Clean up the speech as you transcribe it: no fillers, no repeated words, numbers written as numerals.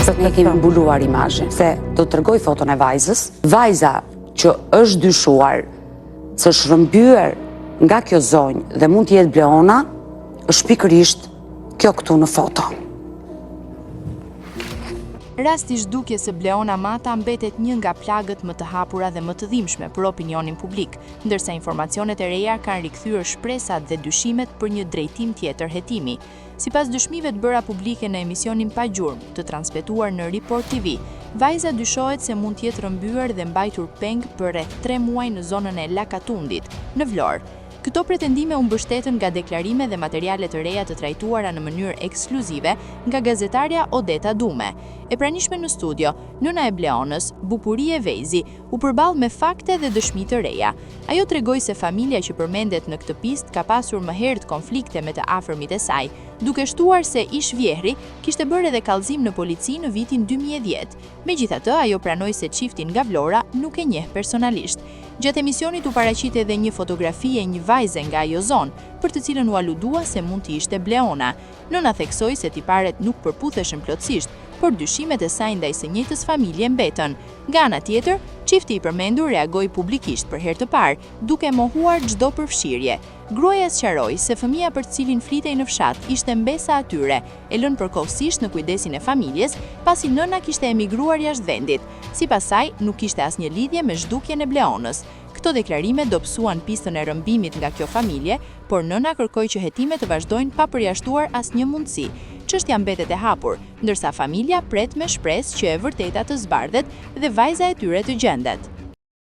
Se ne kemi mbuluar imazhin, se do të tregoj foton e vajzës. Vajza që është dyshuar se është rrëmbyer nga kjo zonjë dhe mund të jetë Bleona, është pikërisht kjo këtu në foto. Rasti zhdukjes së Bleona Mata mbetet një nga plagët më të hapura dhe më të dhimbshme për opinionin publik, ndërsa informacionet e reja kanë rikthyer shpresat dhe dyshimet për një drejtim tjetër hetimi. Sipas dëshmive të bëra publike në emisionin Pa Gjurmë, të transmetuar në Report TV, vajza dyshohet se mund të jetë rrëmbyer dhe mbajtur peng për rreth 3 muaj në zonën e Lakatundit, në Vlorë. Këto pretendime u mbështetën nga deklarime dhe materiale të reja të trajtuara në mënyrë ekskluzive nga gazetarja Odeta Dume. E pranishme në studio, nëna e Bleonës, Bupurie Vejzi, u përball me fakte dhe dëshmi të reja. Ajo tregoi se familja që përmendet në këtë pistë ka pasur më herët konflikte me të afërmit e saj, duke shtuar se ish vjehri kishte bërë edhe kallëzim në polici në vitin 2010. Megjithatë, ajo pranoi se çiftin nga Vlora nuk e njeh personalisht. Gjatë emisionit u paraqit edhe një fotografi e një vajze nga ajo zonë, për të cilën u aludua se mund të ishte Bleona. Nëna theksoi se tiparet nuk përputheshin plotësisht, por dyshimet e saj ndaj së njëjtës familje mbetën. Nga ana tjetër, çifti i përmendur reagoi publikisht për herë të parë, duke mohuar çdo përfshirje. Gruaja sqaroi se fëmia për të cilin flitej në fshat ishte mbesa atyre, e lënë përkohësisht në kujdesin e familjes, pasi nëna kishte emigruar jashtë vendit. Sipas saj, nuk kishte asnjë lidhje me zhdukjen e Bleonës. Këto deklarime dobësuan pistën e rrëmbimit nga kjo familje, por nëna kërkoi që hetimet të vazhdojnë pa përjashtuar asnjë mundësi. Çështja mbetet e hapur, ndërsa familja pret me shpresë që e vërteta të zbardhet dhe vajza e tyre të gjendet.